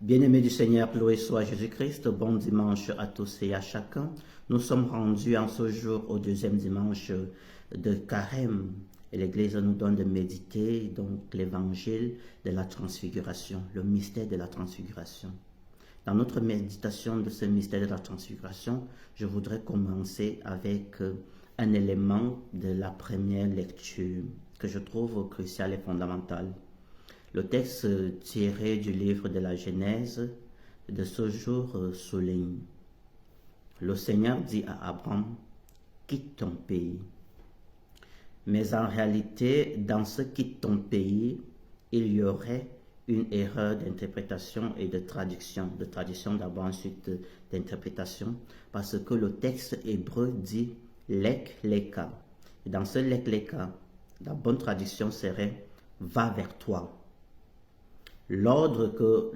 Bien-aimés du Seigneur, loué soit Jésus-Christ, bon dimanche à tous et à chacun. Nous sommes rendus en ce jour au deuxième dimanche de Carême et l'Église nous donne de méditer donc l'évangile de la transfiguration, le mystère de la transfiguration. Dans notre méditation de ce mystère de la transfiguration, je voudrais commencer avec un élément de la première lecture que je trouve crucial et fondamental. Le texte tiré du livre de la Genèse de ce jour souligne: le Seigneur dit à Abraham, quitte ton pays. Mais en réalité, dans ce quitte ton pays, il y aurait une erreur d'interprétation et de traduction d'abord, ensuite d'interprétation, parce que le texte hébreu dit lek leka. Et dans ce lek leka, la bonne traduction serait va vers toi. L'ordre que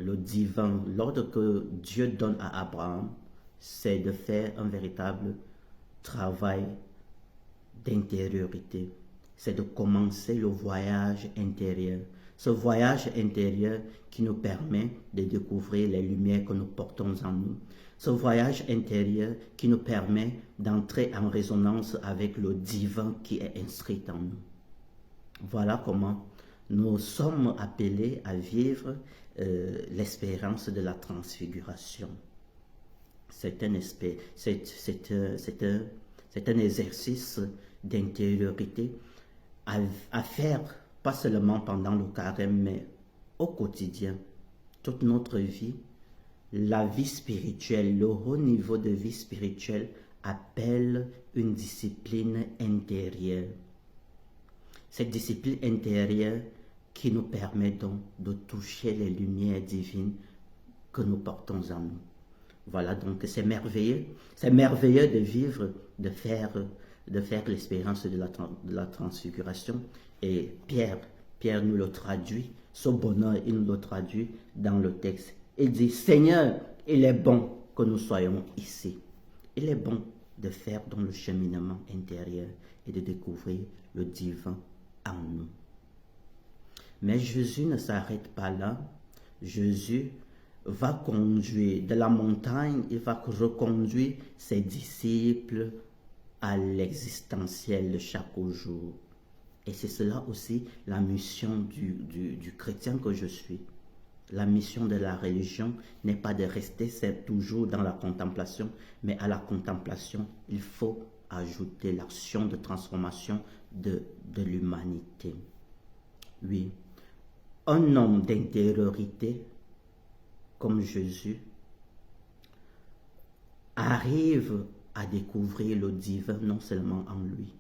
Dieu donne à Abraham, c'est de faire un véritable travail d'intériorité. C'est de commencer le voyage intérieur. Ce voyage intérieur qui nous permet de découvrir les lumières que nous portons en nous. Ce voyage intérieur qui nous permet d'entrer en résonance avec le divin qui est inscrit en nous. Voilà comment nous sommes appelés à vivre l'espérance de la transfiguration. C'est un exercice d'intériorité à faire, pas seulement pendant le carême, mais au quotidien. Toute notre vie, la vie spirituelle, le haut niveau de vie spirituelle appelle une discipline intérieure. Cette discipline intérieure qui nous permet donc de toucher les lumières divines que nous portons en nous. Voilà, donc c'est merveilleux de vivre, de faire l'expérience de la transfiguration. Et Pierre nous le traduit, ce bonheur, il nous le traduit dans le texte. Il dit, Seigneur, il est bon que nous soyons ici. Il est bon de faire dans le cheminement intérieur et de découvrir le divin en nous. Mais Jésus ne s'arrête pas là. Jésus va conduire de la montagne, il va reconduire ses disciples à l'existentiel de chaque jour. Et c'est cela aussi la mission du chrétien que je suis. La mission de la religion n'est pas de rester toujours dans la contemplation, mais à la contemplation, il faut ajouter l'action de transformation de l'humanité. Oui, un homme d'intériorité comme Jésus arrive à découvrir le divin non seulement en lui,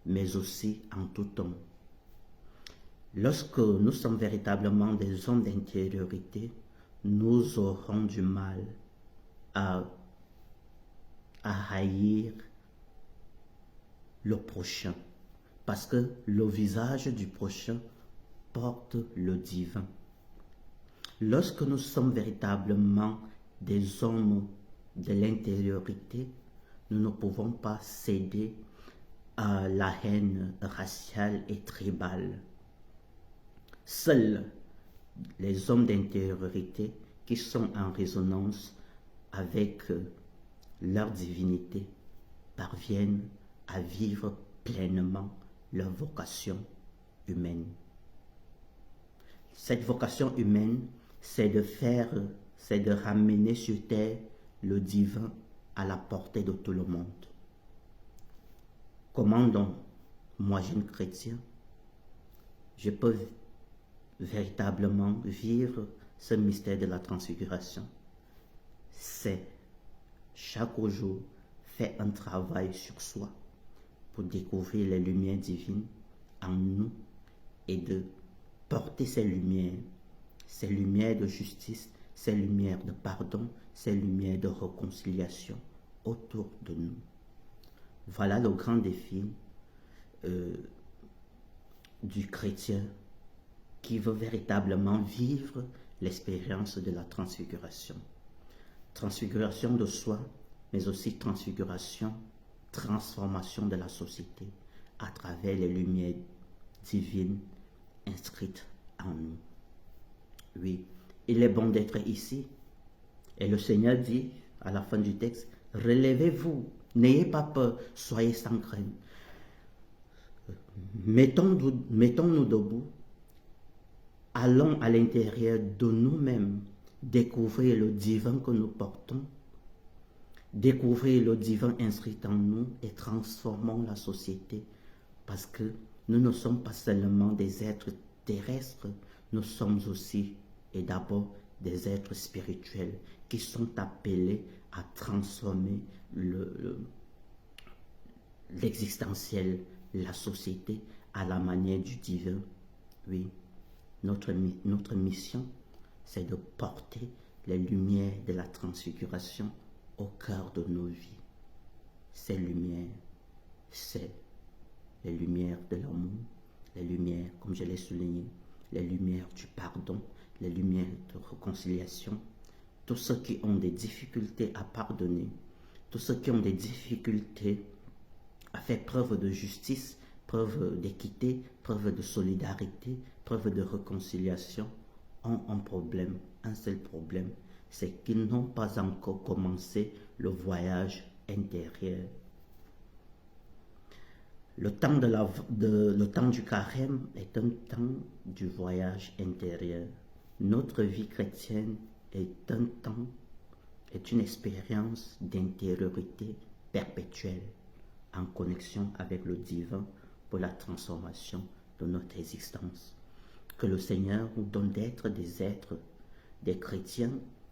mais aussi en tout homme. Lorsque nous sommes véritablement des hommes d'intériorité, nous aurons du mal à haïr le prochain, parce que le visage du prochain porte le divin. Lorsque nous sommes véritablement des hommes de l'intériorité, nous ne pouvons pas céder à la haine raciale et tribale. Seuls les hommes d'intériorité qui sont en résonance avec leur divinité parviennent à vivre pleinement leur vocation humaine. Cette vocation humaine, c'est de ramener sur terre le divin à la portée de tout le monde. Comment donc, moi jeune chrétien, je peux véritablement vivre ce mystère de la transfiguration? C'est chaque jour faire un travail sur soi pour découvrir les lumières divines en nous et de porter ces lumières de justice, ces lumières de pardon, ces lumières de réconciliation autour de nous. Voilà le grand défi du chrétien qui veut véritablement vivre l'expérience de la transfiguration. Transfiguration de soi, mais aussi transformation de la société à travers les lumières divines inscrites en nous. Oui, il est bon d'être ici. Et le Seigneur dit, à la fin du texte, relevez-vous, n'ayez pas peur, soyez sans crainte. Mettons-nous debout, allons à l'intérieur de nous-mêmes, découvrir le divin que nous portons, découvrir le divin inscrit en nous et transformons la société, parce que nous ne sommes pas seulement des êtres terrestres, nous sommes aussi et d'abord des êtres spirituels qui sont appelés à transformer l'existentiel, la société à la manière du divin. Oui, notre mission, c'est de porter les lumières de la transfiguration au cœur de nos vies. Ces lumières, c'est les lumières de l'amour, les lumières, comme je l'ai souligné, les lumières du pardon, les lumières de réconciliation. Tous ceux qui ont des difficultés à pardonner, tous ceux qui ont des difficultés à faire preuve de justice, preuve d'équité, preuve de solidarité, preuve de réconciliation, ont un problème, un seul problème, c'est qu'ils n'ont pas encore commencé le voyage intérieur. Le temps du carême est un temps du voyage intérieur. Notre vie chrétienne est une expérience d'intériorité perpétuelle en connexion avec le divin pour la transformation de notre existence. Que le Seigneur nous donne d'être des êtres, des chrétiens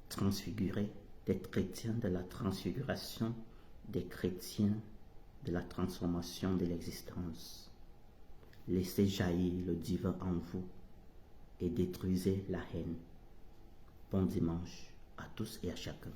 transfigurés, des chrétiens de la transfiguration, des chrétiens de la transformation de l'existence. Laissez jaillir le divin en vous et détruisez la haine. Bon dimanche à tous et à chacun.